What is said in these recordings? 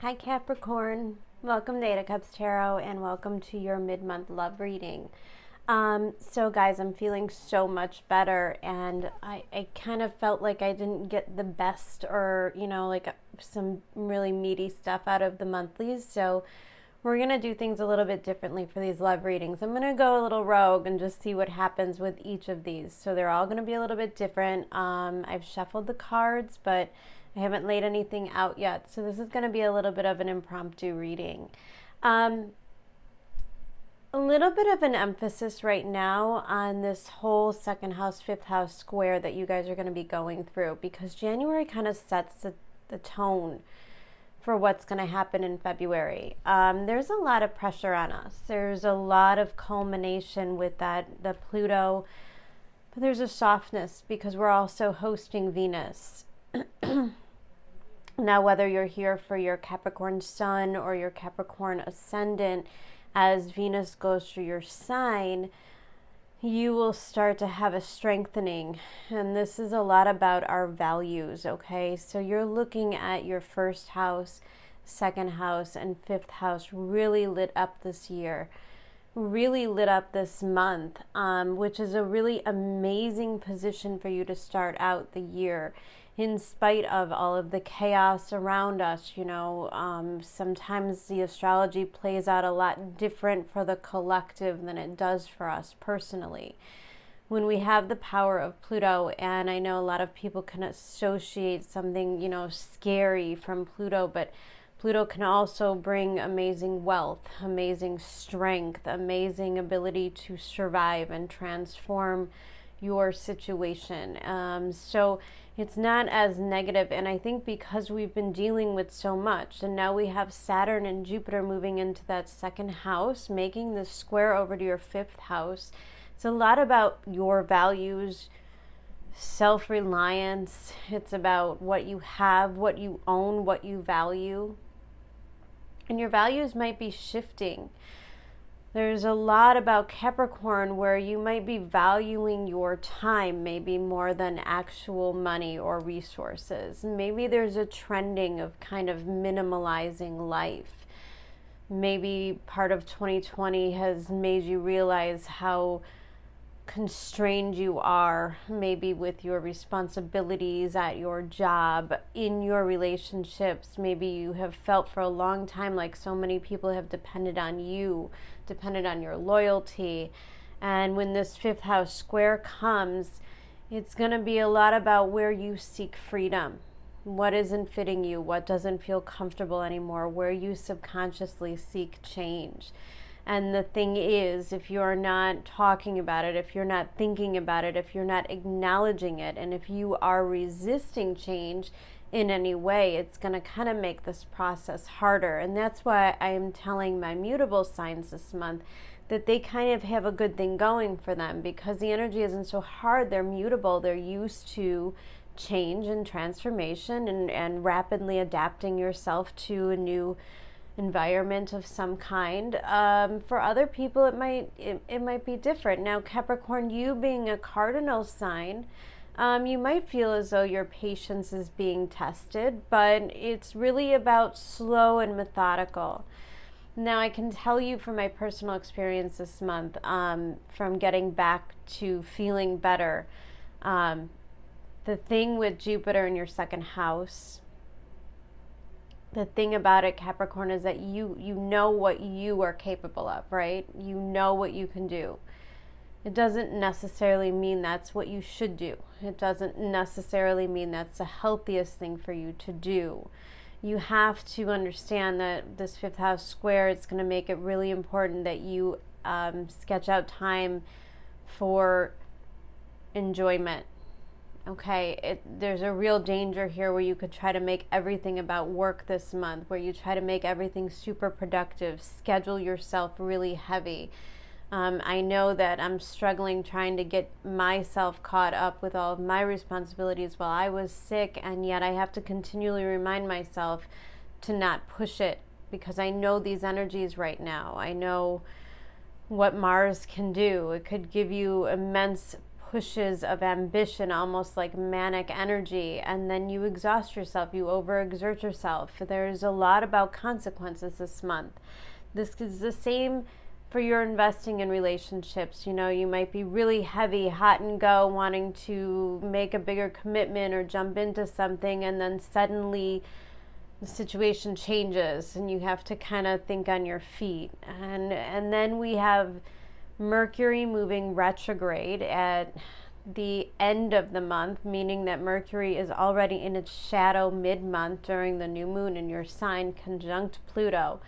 Hi Capricorn, welcome to 8 of Cups Tarot and welcome to your mid-month love reading. So guys, I'm feeling so much better, and I kind of felt like I didn't get the best or, like some really meaty stuff out of the monthlies. So we're going to do things a little bit differently for these love readings. I'm going to go a little rogue and just see what happens with each of these. So they're all going to be a little bit different. I've shuffled the cards, but I haven't laid anything out yet. So this is going to be a little bit of an impromptu reading. A little bit of an emphasis right now on this whole second house, fifth house square that you guys are going to be going through, because January kind of sets the tone for what's going to happen in February. There's a lot of pressure on us. There's a lot of culmination with the Pluto, but there's a softness because we're also hosting Venus. Now, whether you're here for your Capricorn sun or your Capricorn ascendant, as Venus goes through your sign, you will start to have a strengthening. And this is a lot about our values, okay? So you're looking at your first house, second house, and fifth house really lit up this year, really lit up this month, which is a really amazing position for you to start out the year. In spite of all of the chaos around us, sometimes the astrology plays out a lot different for the collective than it does for us personally. When we have the power of Pluto, and I know a lot of people can associate something, scary from Pluto, but Pluto can also bring amazing wealth, amazing strength, amazing ability to survive and transform your situation. So it's not as negative, and I think because we've been dealing with so much, and now we have Saturn and Jupiter moving into that second house, making this square over to your fifth house. It's a lot about your values, self-reliance. It's about what you have, what you own, what you value. And your values might be shifting. There's a lot about Capricorn where you might be valuing your time maybe more than actual money or resources. Maybe there's a trending of kind of minimalizing life. Maybe part of 2020 has made you realize how constrained you are, maybe with your responsibilities at your job, in your relationships. Maybe you have felt for a long time like so many people have depended on you, depended on your loyalty. And when this fifth house square comes, it's going to be a lot about where you seek freedom. What isn't fitting you, what doesn't feel comfortable anymore, where you subconsciously seek change. And the thing is, if you're not talking about it, if you're not thinking about it, if you're not acknowledging it, and if you are resisting change in any way, it's going to kind of make this process harder. And that's why I am telling my mutable signs this month that they kind of have a good thing going for them, because the energy isn't so hard. They're mutable. They're used to change and transformation and rapidly adapting yourself to a new environment of some kind. For other people, it might be different. Now, Capricorn, you being a cardinal sign, you might feel as though your patience is being tested, but it's really about slow and methodical. Now, I can tell you from my personal experience this month, from getting back to feeling better, the thing with Jupiter in your second house, the thing about it, Capricorn, is that you know what you are capable of, right? You know what you can do. It doesn't necessarily mean that's what you should do. It doesn't necessarily mean that's the healthiest thing for you to do. You have to understand that this fifth house square, it's going to make it really important that you sketch out time for enjoyment. Okay, there's a real danger here where you could try to make everything about work this month, where you try to make everything super productive, schedule yourself really heavy. I know that I'm struggling trying to get myself caught up with all of my responsibilities while I was sick, and yet I have to continually remind myself to not push it, because I know these energies right now. I know what Mars can do. It could give you immense pushes of ambition, almost like manic energy, and then you exhaust yourself, you overexert yourself. There's a lot about consequences this month. This is the same for your investing in relationships. You know, you might be really heavy, hot and go, wanting to make a bigger commitment or jump into something, and then suddenly the situation changes and you have to kind of think on your feet. And then we have Mercury moving retrograde at the end of the month, meaning that Mercury is already in its shadow mid-month during the new moon in your sign, conjunct Pluto.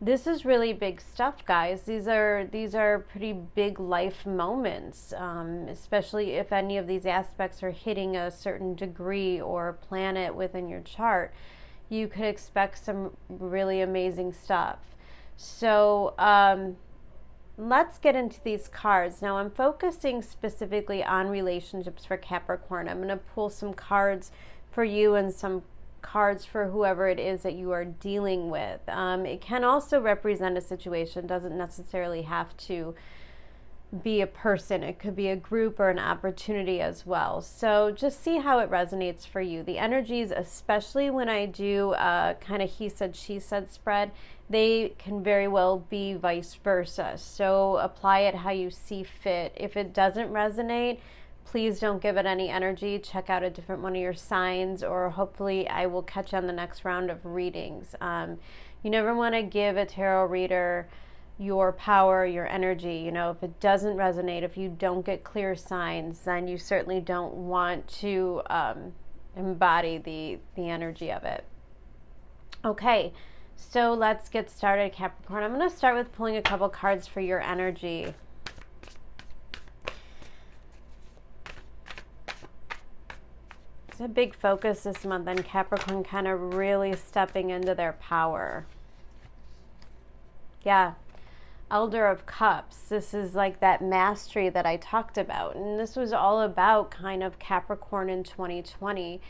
This is really big stuff, guys. These are pretty big life moments, especially if any of these aspects are hitting a certain degree or planet within your chart. You could expect some really amazing stuff. So let's get into these cards. Now I'm focusing specifically on relationships for Capricorn. I'm going to pull some cards for you and some cards for whoever it is that you are dealing with. It can also represent a situation. It doesn't necessarily have to be a person. It could be a group or an opportunity as well. So just see how it resonates for you. The energies, especially when I do kind of he said, she said spread, they can very well be vice versa. So apply it how you see fit. If it doesn't resonate, please don't give it any energy. Check out a different one of your signs, or hopefully I will catch you on the next round of readings. You never want to give a tarot reader your power, your energy. You know, if it doesn't resonate, if you don't get clear signs, then you certainly don't want to embody the energy of it. Okay, so let's get started, Capricorn. I'm going to start with pulling a couple cards for your energy. It's a big focus this month on Capricorn kind of really stepping into their power. Yeah. Elder of Cups. This is like that mastery that I talked about. And this was all about kind of Capricorn in 2020.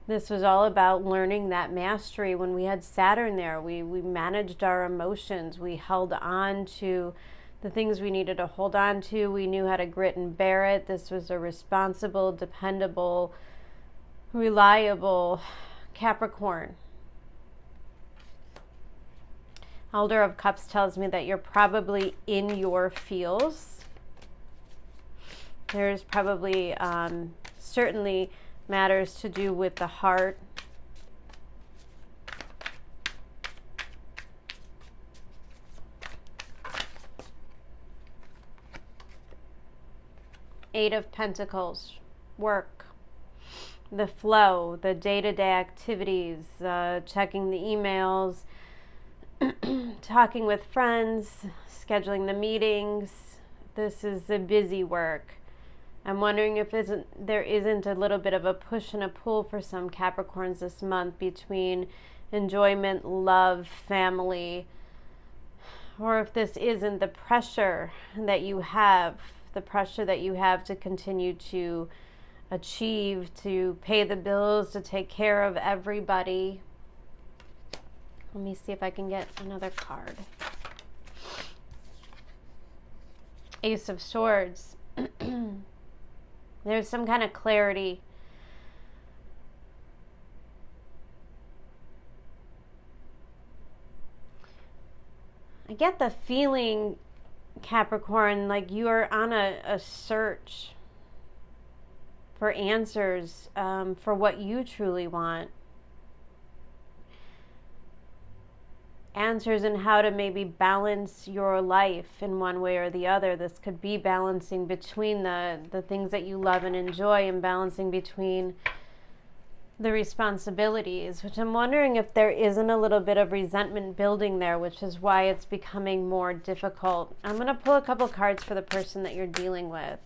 This was all about learning that mastery. When we had Saturn there, we managed our emotions. We held on to the things we needed to hold on to. We knew how to grit and bear it. This was a responsible, dependable, reliable Capricorn. Elder of Cups tells me that you're probably in your feels. There's probably certainly matters to do with the heart. Eight of Pentacles, work, the flow, the day-to-day activities, checking the emails, talking with friends, scheduling the meetings. This is the busy work. I'm wondering if there isn't a little bit of a push and a pull for some Capricorns this month between enjoyment, love, family, or if this isn't the pressure that you have, to continue to achieve, to pay the bills, to take care of everybody. Let me see if I can get another card. Ace of Swords. There's some kind of clarity. I get the feeling, Capricorn, like you are on a search for answers for what you truly want. Answers in how to maybe balance your life in one way or the other. This could be balancing between the things that you love and enjoy and balancing between the responsibilities, which I'm wondering if there isn't a little bit of resentment building there, which is why it's becoming more difficult. I'm going to pull a couple cards for the person that you're dealing with.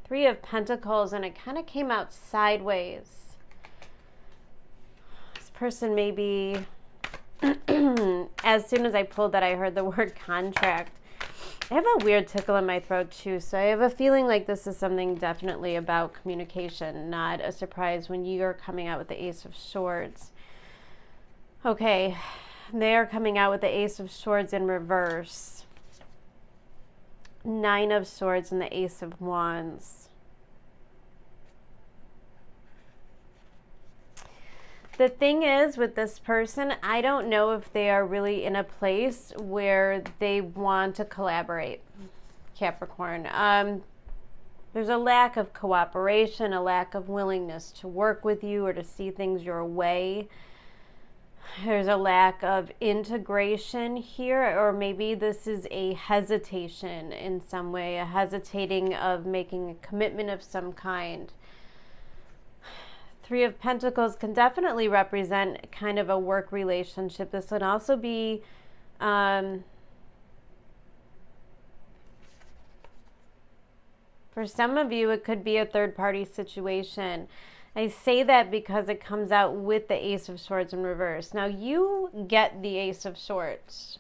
Three of Pentacles, and it kind of came out sideways. This person may be, as soon as I pulled that, I heard the word contract. I have a weird tickle in my throat too, so I have a feeling like this is something definitely about communication, not a surprise when you're coming out with the Ace of Swords. Okay, they are coming out with the Ace of Swords in reverse. Nine of Swords and the Ace of Wands. The thing is with this person, I don't know if they are really in a place where they want to collaborate, Capricorn. There's a lack of cooperation, a lack of willingness to work with you or to see things your way. There's a lack of integration here, or maybe this is a hesitation in some way, a hesitating of making a commitment of some kind. Three of Pentacles can definitely represent kind of a work relationship. This would also be for some of you, it could be a third-party situation. I say that because it comes out with the Ace of Swords in reverse. Now, you get the Ace of Swords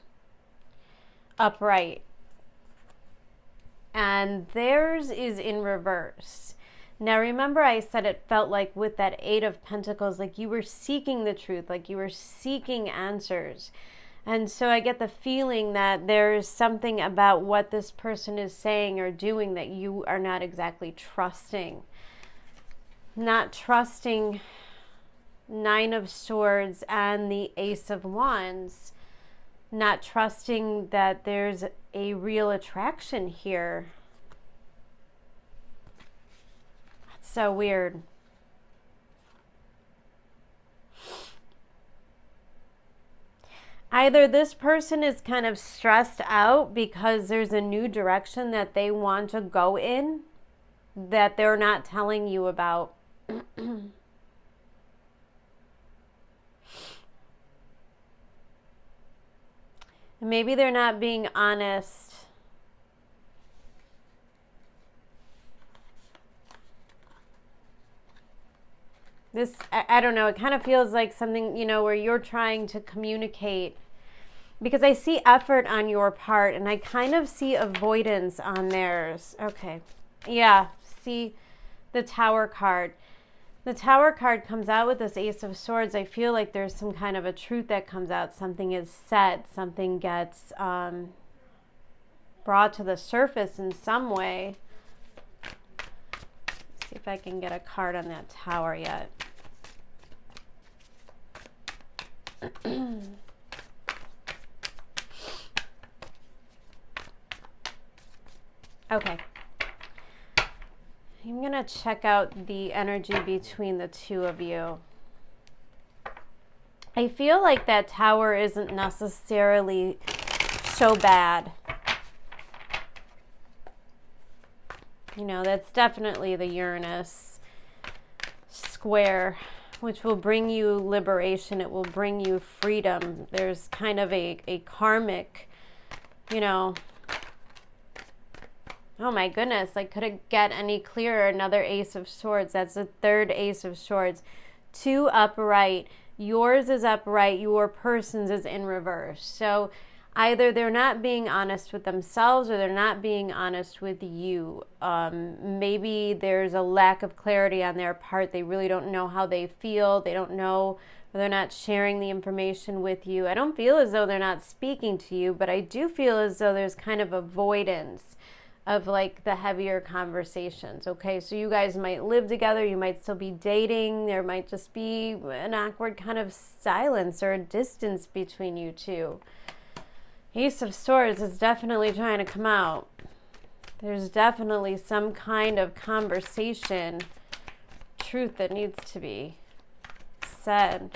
upright, and theirs is in reverse. Now, remember I said it felt like with that Eight of Pentacles, like you were seeking the truth, like you were seeking answers. And so I get the feeling that there's something about what this person is saying or doing that you are not exactly trusting. Not trusting Nine of Swords and the Ace of Wands. Not trusting that there's a real attraction here. So weird. Either this person is kind of stressed out because there's a new direction that they want to go in that they're not telling you about. Maybe they're not being honest. This, I don't know, it kind of feels like something, you know, where you're trying to communicate, because I see effort on your part and I kind of see avoidance on theirs. Okay. Yeah. See the Tower card. The Tower card comes out with this Ace of Swords. I feel like there's some kind of a truth that comes out. Something is said. Something gets brought to the surface in some way. See if I can get a card on that Tower yet. Okay. I'm going to check out the energy between the two of you. I feel like that Tower isn't necessarily so bad. You know, that's definitely the Uranus square, which will bring you liberation. It will bring you freedom. There's kind of a karmic, you know. Oh my goodness, I couldn't get any clearer. Another Ace of Swords. That's the third Ace of Swords. Two upright. Yours is upright. Your person's is in reverse. So either they're not being honest with themselves or they're not being honest with you. Maybe there's a lack of clarity on their part. They really don't know how they feel. They don't know, or they're not sharing the information with you. I don't feel as though they're not speaking to you, but I do feel as though there's kind of avoidance of like the heavier conversations. Okay, so you guys might live together, you might still be dating, there might just be an awkward kind of silence or a distance between you two. Ace of Swords is definitely trying to come out. There's definitely some kind of conversation, truth that needs to be said.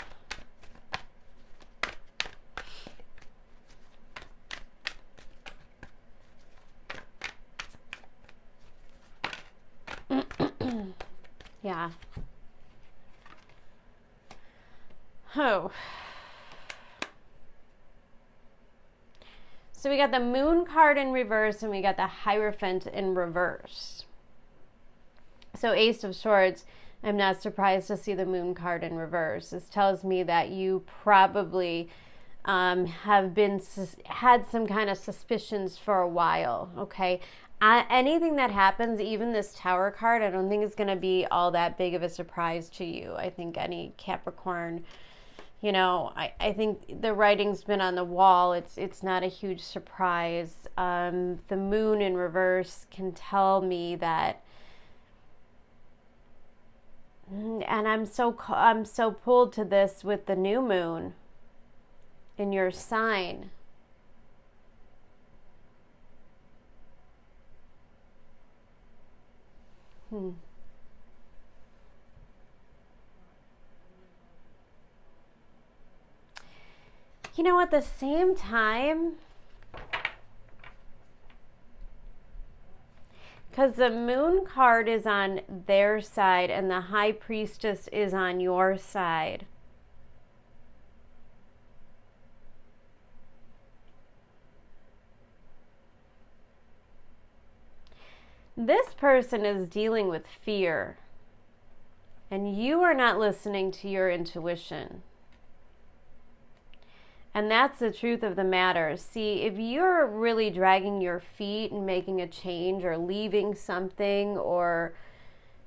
Yeah. Oh. So we got the Moon card in reverse and we got the Hierophant in reverse. So Ace of Swords, I'm not surprised to see the Moon card in reverse. This tells me that you probably have had some kind of suspicions for a while, okay? Anything that happens, even this Tower card, I don't think it's going to be all that big of a surprise to you. I think any Capricorn, you know, I think the writing's been on the wall. It's not a huge surprise. The moon in reverse can tell me that, and I'm so pulled to this with the new moon in your sign. You know, at the same time, because the moon card is on their side and the high priestess is on your side. This person is dealing with fear, and you are not listening to your intuition. And that's the truth of the matter. See, if you're really dragging your feet and making a change or leaving something or,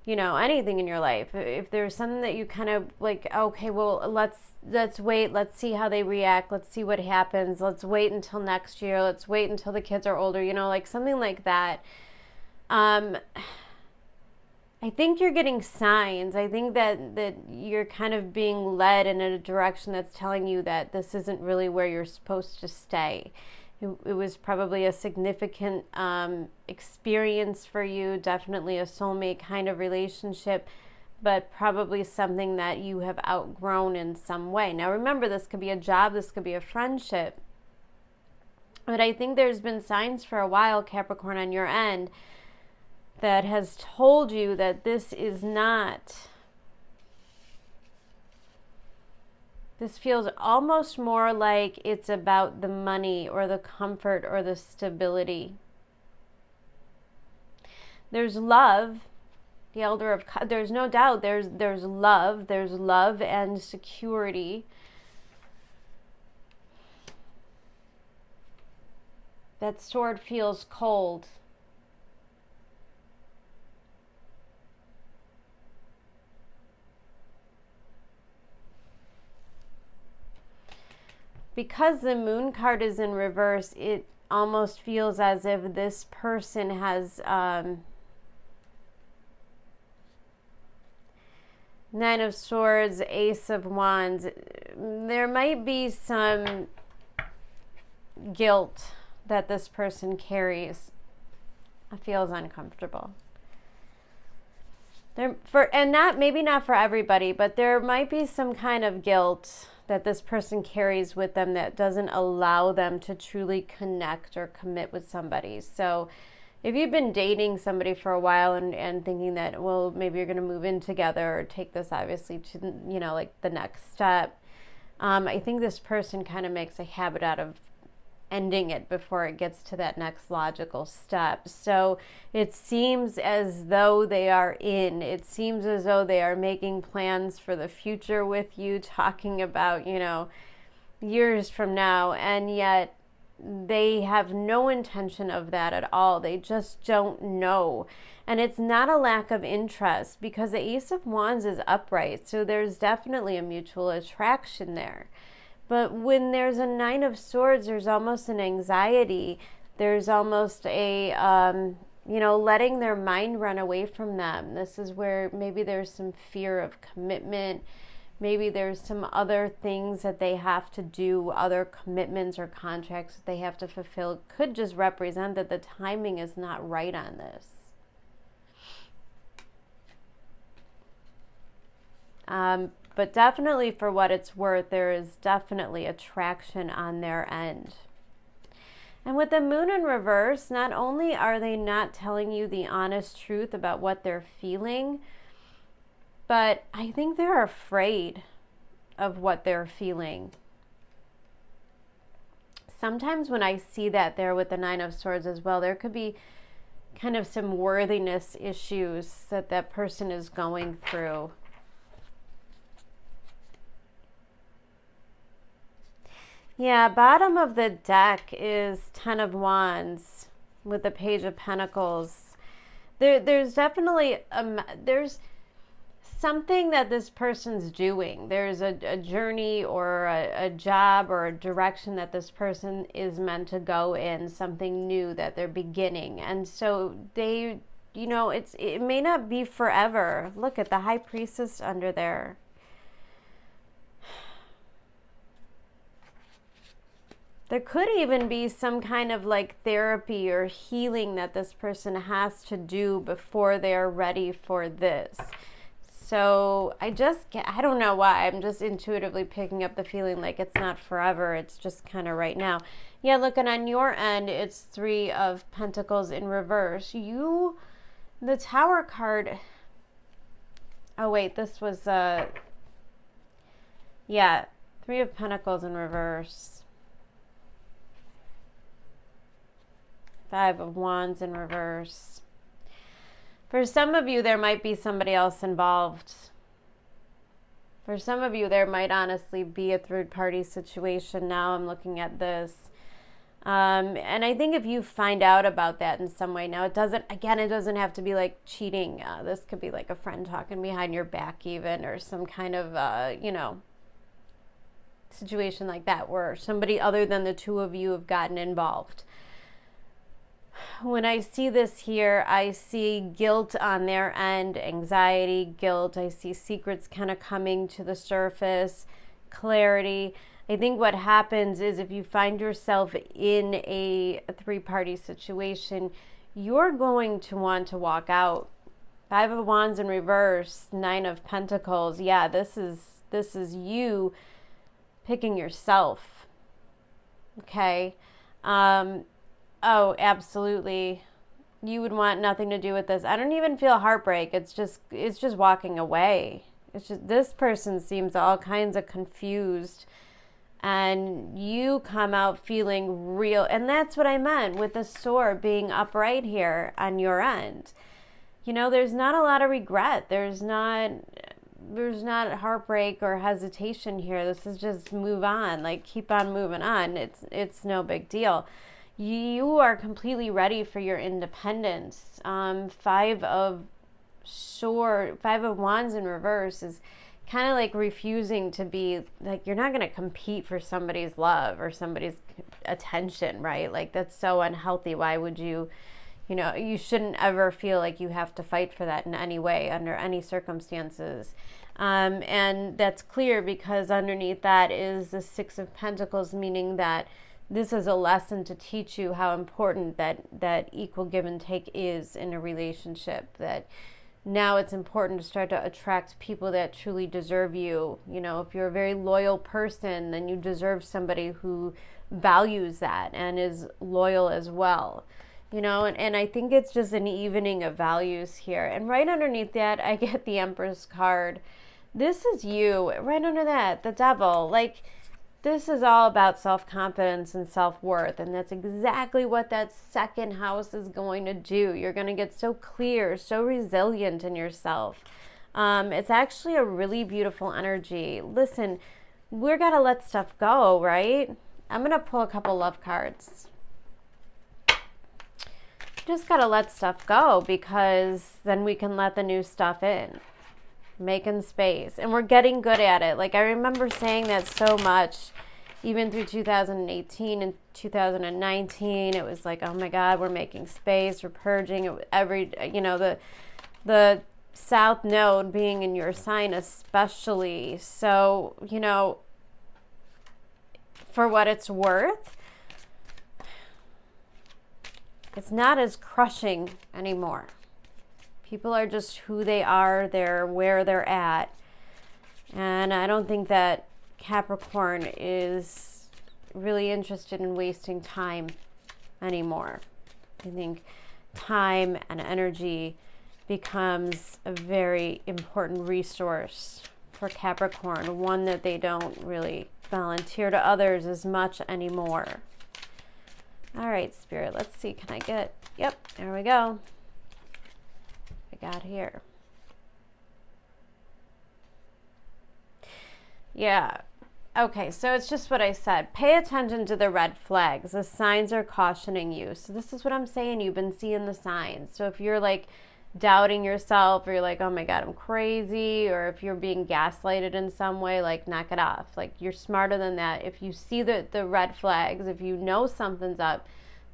you know, anything in your life, if there's something that you kind of like, okay, well, let's wait, let's see how they react, let's see what happens, let's wait until next year, let's wait until the kids are older, you know, like something like that. I think you're getting signs. I think that you're kind of being led in a direction that's telling you that this isn't really where you're supposed to stay. It was probably a significant experience for you, definitely a soulmate kind of relationship, but probably something that you have outgrown in some way. Now remember, this could be a job, this could be a friendship, but I think there's been signs for a while, Capricorn, on your end, that has told you that this is not, this feels almost more like it's about the money or the comfort or the stability. There's love, the Elder of, there's no doubt there's love and security. That sword feels cold. Because the moon card is in reverse, it almost feels as if this person has Nine of Swords, Ace of Wands. There might be some guilt that this person carries. It feels uncomfortable. Maybe not for everybody, but there might be some kind of guilt that this person carries with them that doesn't allow them to truly connect or commit with somebody. So if you've been dating somebody for a while and thinking that, well, maybe you're going to move in together or take this obviously to, you know, like the next step, I think this person kind of makes a habit out of ending it before it gets to that next logical step. So it seems as though they are it seems as though they are making plans for the future with you, talking about, you know, years from now, and yet they have no intention of that at all. They just don't know. And it's not a lack of interest, because the Ace of Wands is upright, so there's definitely a mutual attraction there. But when there's a Nine of Swords, there's almost an anxiety. There's almost a, you know, letting their mind run away from them. This is where maybe there's some fear of commitment. Maybe there's some other things that they have to do, other commitments or contracts that they have to fulfill. It could just represent that the timing is not right on this. But definitely, for what it's worth, there is definitely attraction on their end. And with the moon in reverse, not only are they not telling you the honest truth about what they're feeling, but I think they're afraid of what they're feeling. Sometimes when I see that there with the Nine of Swords as well, there could be kind of some worthiness issues that that person is going through. Yeah, bottom of the deck is Ten of Wands with the Page of Pentacles. There's definitely there's something that this person's doing. There's a journey or a job or a direction that this person is meant to go in, something new that they're beginning. And so they, it may not be forever. Look at the High Priestess under there. There could even be some kind of like therapy or healing that this person has to do before they are ready for this. So I don't know why. I'm just intuitively picking up the feeling like it's not forever. It's just kind of right now. Yeah, look, and on your end, it's Three of Pentacles in reverse. The Tower card. Oh, wait, this was, yeah, Three of Pentacles in reverse. Five of Wands in reverse. For some of you, there might be somebody else involved. For some of you, there might honestly be a third-party situation. Now I'm looking at this. And I think if you find out about that in some way, now it doesn't have to be like cheating. This could be like a friend talking behind your back even, or some kind of, situation like that where somebody other than the two of you have gotten involved. When I see this here, I see guilt on their end, anxiety, guilt. I see secrets kind of coming to the surface, clarity. I think what happens is if you find yourself in a three-party situation, you're going to want to walk out. Five of Wands in reverse, Nine of Pentacles. Yeah, this is you picking yourself. Okay. Oh, absolutely. You would want nothing to do with this. I don't even feel heartbreak. It's just walking away. It's just this person seems all kinds of confused, and you come out feeling real. And that's what I meant with the sword being upright here on your end. There's not a lot of regret. There's not heartbreak or hesitation here. This is just move on. Like, keep on moving on. It's no big deal. You are completely ready for your independence. Five of Wands in reverse is kind of like refusing to be, like, you're not going to compete for somebody's love or somebody's attention, right? Like, that's so unhealthy. Why would you, you shouldn't ever feel like you have to fight for that in any way, under any circumstances. And that's clear because underneath that is the Six of Pentacles, meaning that this is a lesson to teach you how important that equal give and take is in a relationship. That now it's important to start to attract people that truly deserve you. If you're a very loyal person, then you deserve somebody who values that and is loyal as well. And I think it's just an evening of values here. And right underneath that, I get the Empress card. This is you. Right under that, the Devil. Like, this is all about self-confidence and self-worth, and that's exactly what that second house is going to do. You're going to get so clear, so resilient in yourself. It's actually a really beautiful energy. Listen, we're got to let stuff go, right? I'm going to pull a couple love cards. Just got to let stuff go, because then we can let the new stuff in. Making space. And we're getting good at it. Like, I remember saying that so much, even through 2018 and 2019. It was like, oh my God, we're making space, we're purging. The South Node being in your sign especially. So, for what it's worth, it's not as crushing anymore. People are just who they are. They're where they're at. And I don't think that Capricorn is really interested in wasting time anymore. I think time and energy becomes a very important resource for Capricorn, one that they don't really volunteer to others as much anymore. All right, Spirit, let's see. Can I get, yep, there we go. I got here. Yeah, Okay, so it's just what I said. Pay attention to the red flags. The signs are cautioning you. So this is what I'm saying. You've been seeing the signs. So if you're like doubting yourself, or you're like, oh my God, I'm crazy, or if you're being gaslighted in some way, like, knock it off. Like, you're smarter than that. If you see the red flags, if you know something's up,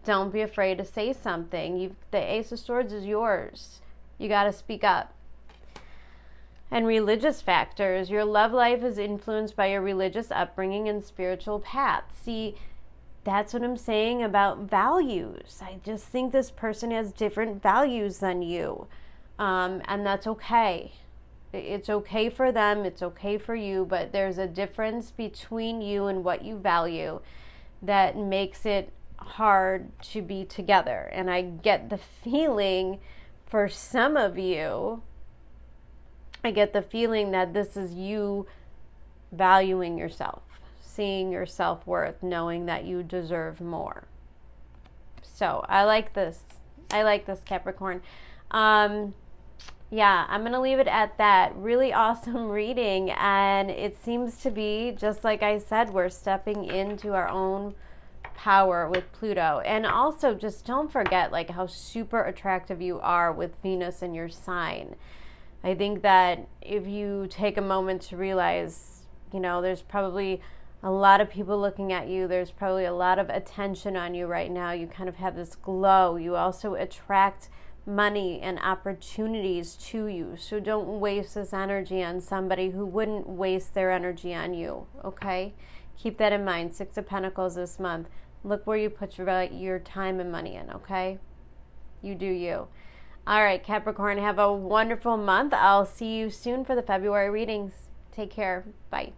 don't be afraid to say something. The Ace of Swords is yours. You got to speak up. And religious factors. Your love life is influenced by your religious upbringing and spiritual path. See, that's what I'm saying about values. I just think this person has different values than you. And that's okay. It's okay for them. It's okay for you. But there's a difference between you and what you value that makes it hard to be together. And I get the feeling for some of you, I get the feeling that this is you valuing yourself, seeing your self-worth, knowing that you deserve more. So I like this. I like this, Capricorn. Yeah, I'm going to leave it at that. Really awesome reading. And it seems to be, just like I said, we're stepping into our own power with Pluto. And also, just don't forget like how super attractive you are with Venus in your sign. I think that if you take a moment to realize, there's probably a lot of people looking at you. There's probably a lot of attention on you right now. You kind of have this glow. You also attract money and opportunities to you. So don't waste this energy on somebody who wouldn't waste their energy on you, okay? Keep that in mind. 6 of Pentacles this month. Look where you put your time and money in, okay? You do you. All right, Capricorn, have a wonderful month. I'll see you soon for the February readings. Take care. Bye.